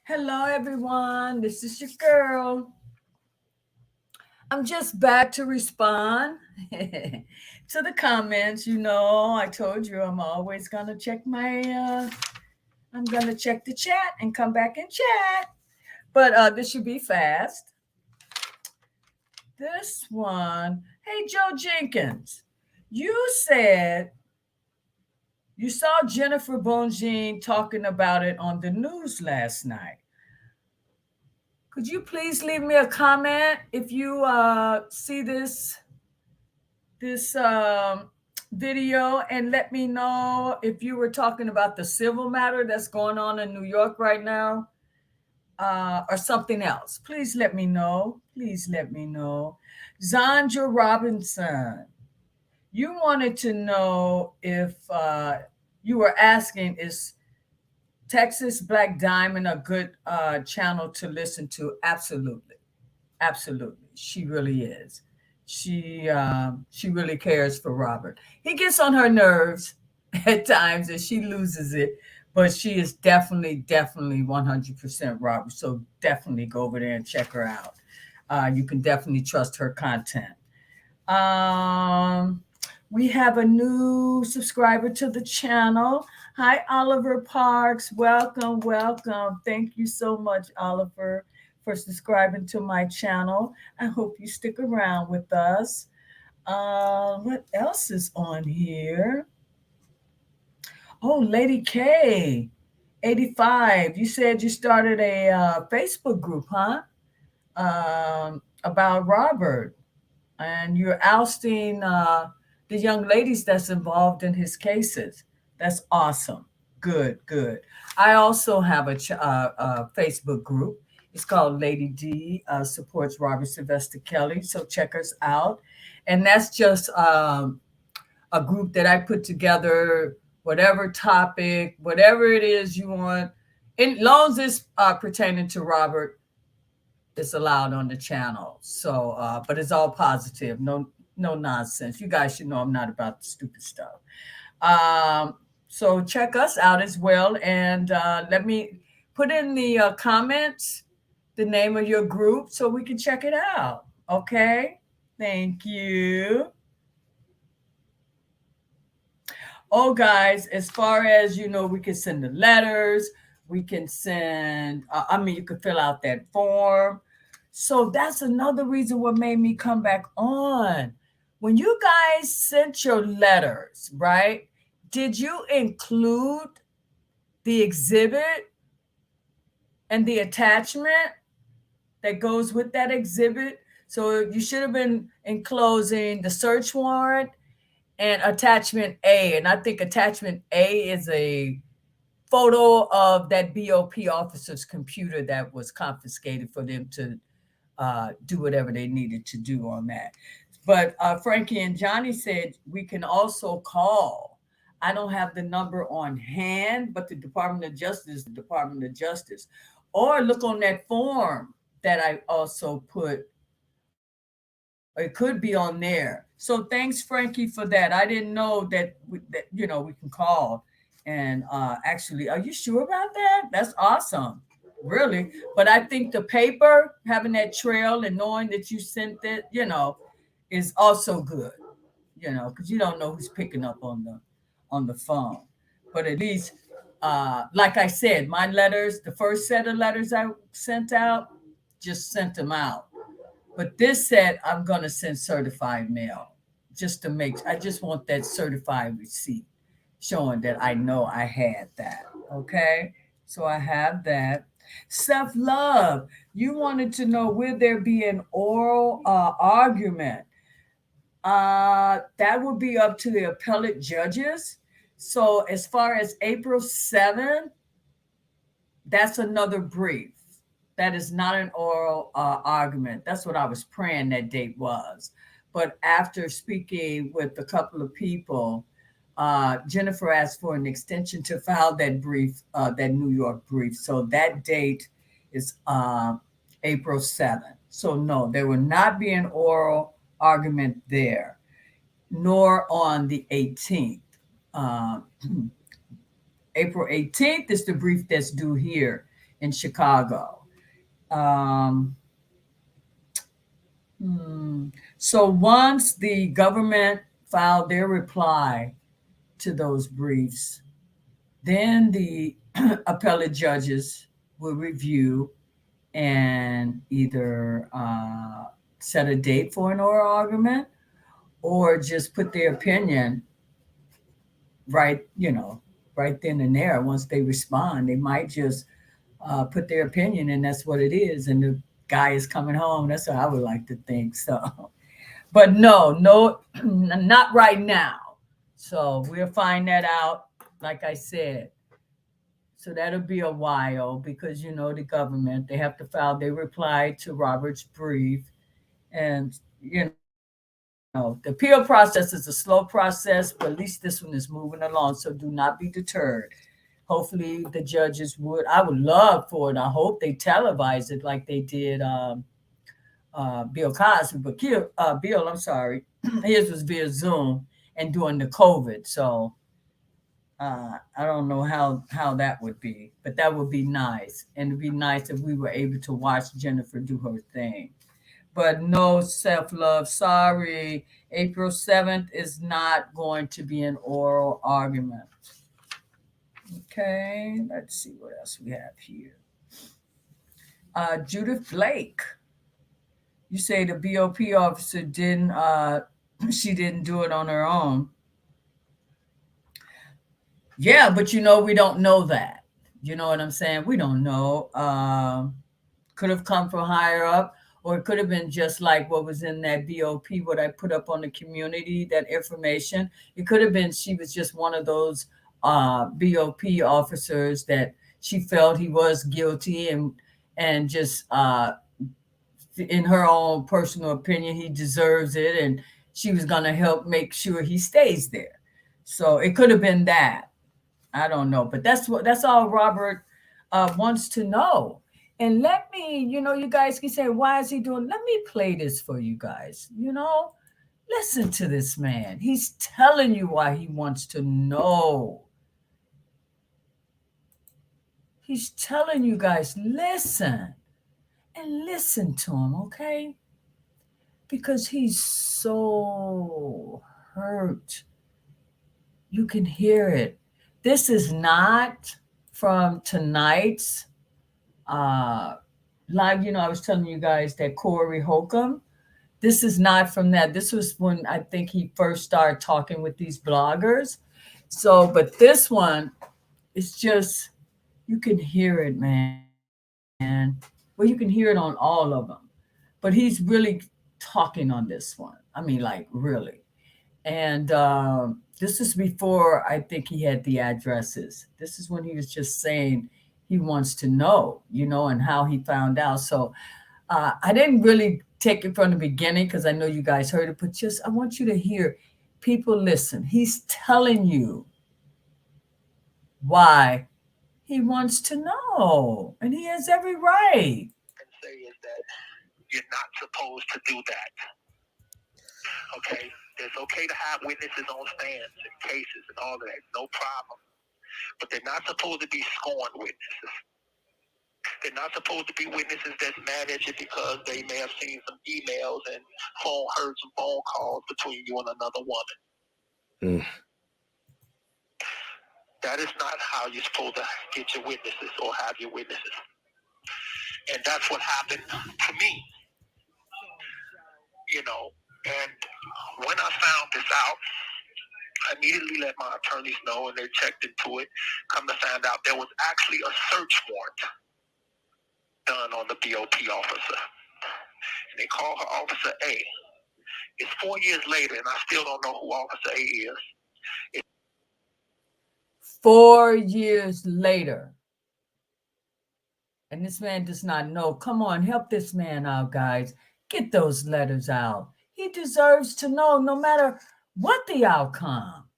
Hello, everyone. This is your girl. I'm just back to respond to the comments. I told you I'm always gonna check I'm gonna check the chat and come back and chat. But this should be fast. This one, hey Joe Jenkins, you said you saw Jennifer Bonjean talking about it on the news last night. Could you please leave me a comment if you see this video and let me know if you were talking about the civil matter that's going on in New York right now or something else. Please let me know. Please let me know. Zandra Robinson, you wanted to know if you were asking, is Texas Black Diamond a good channel to listen to? Absolutely. Absolutely. She really is. She really cares for Robert. He gets on her nerves at times and she loses it, but she is definitely 100% Robert. So definitely go over there and check her out. You can definitely trust her content. Um, we have a new subscriber to the channel. Hi, Oliver Parks. Welcome, welcome. Thank you so much, Oliver, for subscribing to my channel. I hope you stick around with us. What else is on here? Oh, Lady K, 85. You said you started a Facebook group, huh? About Robert, and you're ousting the young ladies that's involved in his cases. That's awesome. Good, good. I also have a Facebook group. It's called Ladydee, supports Robert Sylvester Kelly. So check us out. And that's just a group that I put together, whatever topic, whatever it is you want, in long as it's pertaining to Robert, it's allowed on the channel. So, but it's all positive, no nonsense. You guys should know I'm not about the stupid stuff. So check us out as well, and let me put in the comments the name of your group so we can check it out. Okay, thank you. Oh, guys, as far as we can send the letters, we can send. You can fill out that form. So that's another reason what made me come back on. When you guys sent your letters, right? Did you include the exhibit and the attachment that goes with that exhibit? So you should have been enclosing the search warrant and attachment A. And I think attachment A is a photo of that BOP officer's computer that was confiscated for them to do whatever they needed to do on that. But Frankie and Johnny said we can also call. I don't have the number on hand, but the Department of Justice, or look on that form that I also put. It could be on there. So thanks, Frankie, for that. I didn't know that we can call. And actually, are you sure about that? That's awesome. Really. But I think the paper, having that trail and knowing that you sent it, is also good. Because you don't know who's picking up on the phone. But at least, like I said, my letters, the first set of letters I sent out, just sent them out. But this said, I'm going to send certified mail I just want that certified receipt showing that I know I had that. Okay. So I have that. Self love. You wanted to know, will there be an oral argument? That would be up to the appellate judges. So as far as April 7th, that's another brief. That is not an oral argument. That's what I was praying that date was. But after speaking with a couple of people, Jennifer asked for an extension to file that brief, that New York brief. So that date is April 7th. So no, there will not be an oral argument there, nor on the 18th. Uh, April 18th is the brief that's due here in Chicago. Um, so once the government filed their reply to those briefs, then the appellate judges will review and either set a date for an oral argument or just put their opinion right, right then and there. Once they respond, they might just put their opinion, and that's what it is. And the guy is coming home. That's what I would like to think. So, but no, not right now. So we'll find that out, like I said. So that'll be a while because the government, they have to file their reply to Robert's brief, and the appeal process is a slow process, but at least this one is moving along. So do not be deterred. Hopefully the judges would. I would love for it. I hope they televise it like they did Bill Cosby, but Bill, I'm sorry, his was via Zoom and during the COVID. So I don't know how that would be, but that would be nice, and it'd be nice if we were able to watch Jennifer do her thing. But no self love. Sorry, April 7th is not going to be an oral argument. Okay, let's see what else we have here. Judith Blake. You say the BOP officer didn't. She didn't do it on her own. Yeah, but we don't know that. You know what I'm saying? We don't know. Could have come from higher up, or it could have been just like what was in that BOP, what I put up on the community, that information. It could have been she was just one of those BOP officers that she felt he was guilty, and just in her own personal opinion, he deserves it, and she was gonna help make sure he stays there. So it could have been that. I don't know, but that's all Robert wants to know. And let me, you guys can say, why is he doing? Let me play this for you guys. Listen to this man. He's telling you why he wants to know. He's telling you guys, listen and listen to him, okay? Because he's so hurt. You can hear it. This is not from tonight's live. I was telling you guys that Corey Holcomb. This is not from that. This was when I think he first started talking with these bloggers. So, but this one, it's just, you can hear it, man. Well, you can hear it on all of them. But he's really talking on this one. I mean, like, really. And this is before I think he had the addresses. This is when he was just saying he wants to know, and how he found out. So I didn't really take it from the beginning because I know you guys heard it, but just I want you to hear. People, listen. He's telling you why he wants to know, and he has every right. And say is that you're not supposed to do that. Okay? It's okay to have witnesses on stands and cases and all of that. No problem. But they're not supposed to be scorned witnesses. They're not supposed to be witnesses that's mad at you because they may have seen some emails and heard some phone calls between you and another woman. That is not how you're supposed to get your witnesses or have your witnesses. And that's what happened to me. And when I found this out, I immediately let my attorneys know, and they checked into it. Come to find out, there was actually a search warrant done on the BOP officer. And they call her Officer A. It's 4 years later, and I still don't know who Officer A is. 4 years later. And this man does not know. Come on, help this man out, guys. Get those letters out. He deserves to know no matter what the outcome.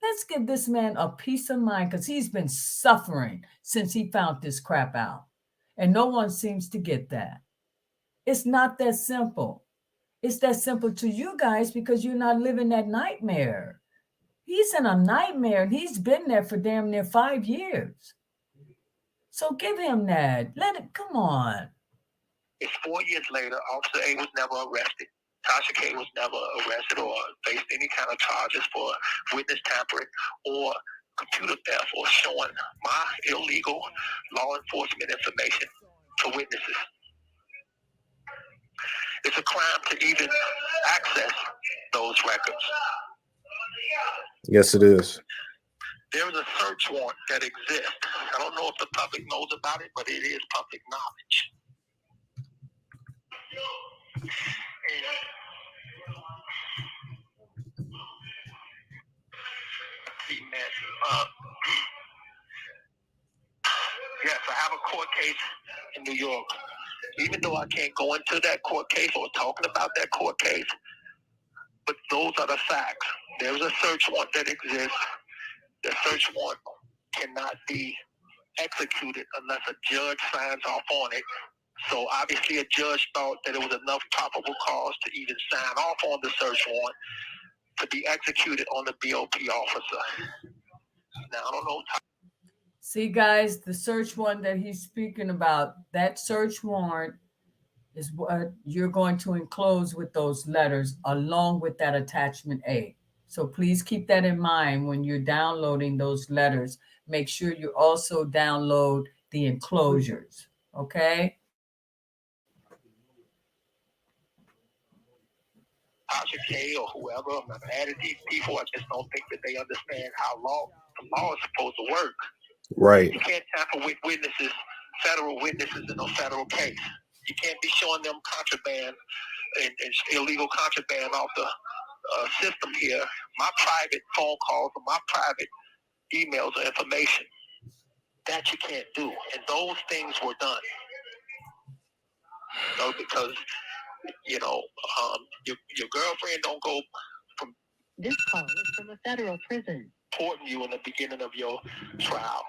Let's give this man a peace of mind because he's been suffering since he found this crap out. And no one seems to get that. It's not that simple. It's that simple to you guys because you're not living that nightmare. He's in a nightmare and he's been there for damn near 5 years. So give him that. Let it, come on. It's 4 years later. Officer A was never arrested. Tasha K was never arrested or faced any kind of charges for witness tampering or computer theft or showing my illegal law enforcement information to witnesses. It's a crime to even access those records. Yes, it is. There is a search warrant that exists. I don't know if the public knows about it, but it is public knowledge. Yes, I have a court case in New York. Even though I can't go into that court case or talking about that court case, but those are the facts. There's a search warrant that exists. The search warrant cannot be executed unless a judge signs off on it. So obviously a judge thought that it was enough probable cause to even sign off on the search warrant to be executed on the BOP officer. Now, I don't know. See, guys, the search warrant that he's speaking about, that search warrant is what you're going to enclose with those letters along with that attachment A. So please keep that in mind when you're downloading those letters. Make sure you also download the enclosures, okay? Tasha K or whoever, I'm not mad at these people. I just don't think that they understand how the law is supposed to work. Right. You can't tamper with witnesses, federal witnesses in a federal case. You can't be showing them contraband and illegal contraband off the system here. My private phone calls or my private emails or information. That you can't do. And those things were done. So because, your girlfriend don't go from... This call is from a federal prison. Reporting you in the beginning of your trial.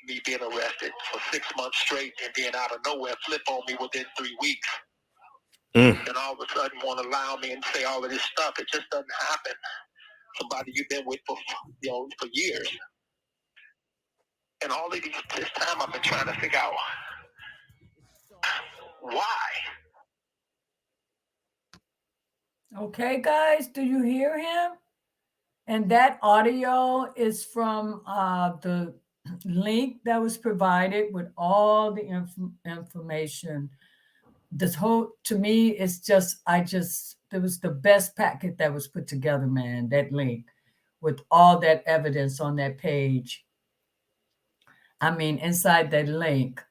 Me being arrested for 6 months straight and then out of nowhere flip on me within 3 weeks. And all of a sudden want to allow me and say all of this stuff. It just doesn't happen. Somebody you've been with for years. And all of this time I've been trying to figure out why. Okay, guys, do you hear him? And that audio is from the link that was provided with all the information. This whole, to me, it's just, it was the best packet that was put together, man, that link with all that evidence on that page. I mean, inside that link,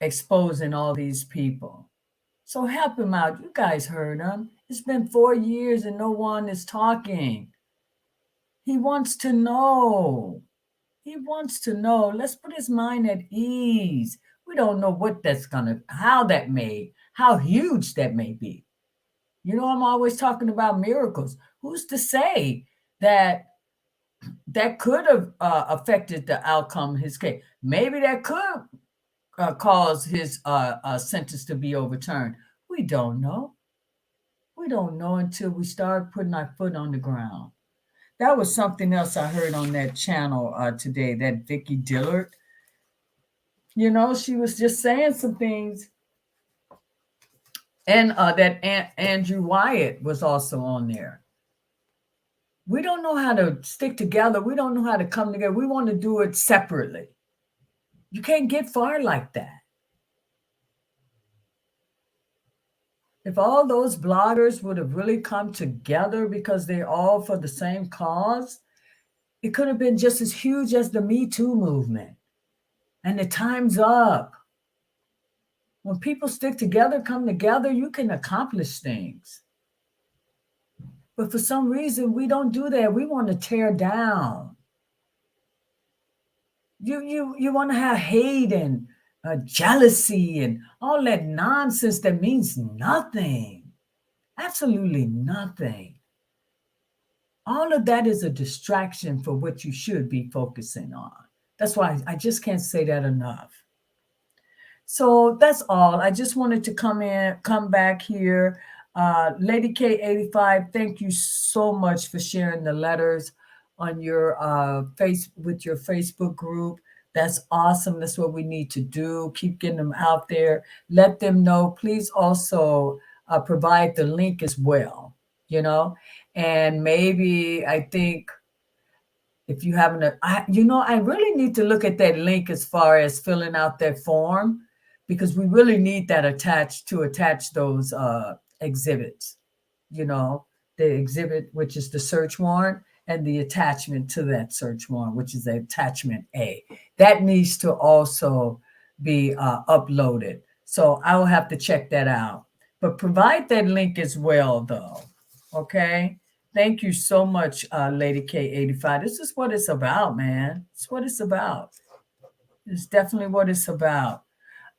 exposing all these people. So help him out. You guys heard him. It's been 4 years and no one is talking. He wants to know. He wants to know. Let's put his mind at ease. We don't know what that's how huge that may be. You know, I'm always talking about miracles. Who's to say that could have affected the outcome of his case? Maybe that could cause his sentence to be overturned. We don't know. We don't know until we start putting our foot on the ground. That was something else I heard on that channel today, that Vicky Dillard. You know, she was just saying some things. And that Andrew Wyatt was also on there. We don't know how to stick together. We don't know how to come together. We want to do it separately. You can't get far like that. If all those bloggers would have really come together because they're all for the same cause, it could have been just as huge as the Me Too movement. And the time's up. When people stick together, come together, you can accomplish things. But for some reason, we don't do that. We want to tear down. You want to have hate and jealousy and all that nonsense that means nothing. Absolutely nothing. All of that is a distraction for what you should be focusing on. That's why I just can't say that enough. So that's all. I just wanted to come back here. Lady K85, thank you so much for sharing the letters. on your face with your Facebook group. That's awesome. That's what we need to do. Keep getting them out there. Let them know. Please also provide the link as well. You know, and maybe I think if you haven't, I really need to look at that link as far as filling out that form because we really need that attached to attach those exhibits. You know, the exhibit, which is the search warrant, and the attachment to that search warrant, which is the attachment A. That needs to also be uploaded. So I will have to check that out. But provide that link as well, though. Okay. Thank you so much, Lady K85. This is what it's about, man. It's what it's about. It's definitely what it's about.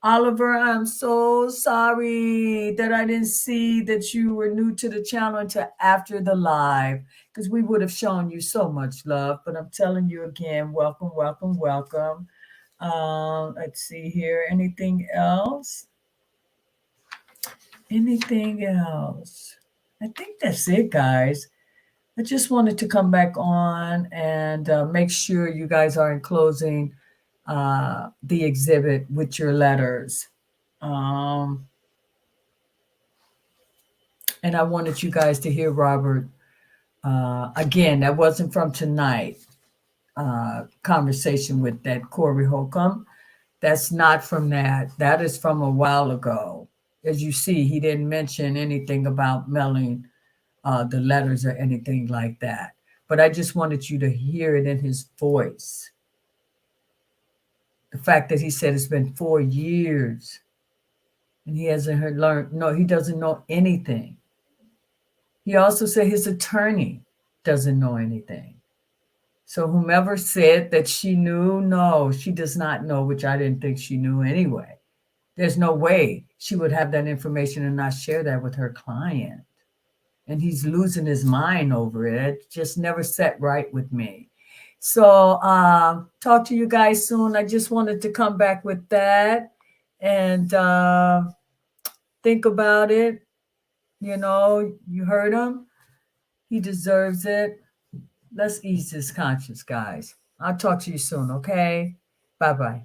Oliver, I'm so sorry that I didn't see that you were new to the channel until after the live because we would have shown you so much love. But I'm telling you again, welcome, welcome, welcome. Let's see here. Anything else? Anything else? I think that's it, guys. I just wanted to come back on and make sure you guys are enclosing the exhibit with your letters. Um, and I wanted you guys to hear Robert. Again, that wasn't from tonight. Conversation with that Corey Holcomb. That's not from that. That is from a while ago. As you see, he didn't mention anything about mailing the letters or anything like that. But I just wanted you to hear it in his voice. The fact that he said it's been 4 years and he hasn't learned, no, he doesn't know anything. He also said his attorney doesn't know anything. So whomever said that she knew, no, she does not know, which I didn't think she knew anyway. There's no way she would have that information and not share that with her client. And he's losing his mind over it. It just never set right with me. So talk to you guys soon. I just wanted to come back with that and think about it. You know, you heard him. He deserves it. Let's ease his conscience, guys. I'll talk to you soon, okay? Bye bye.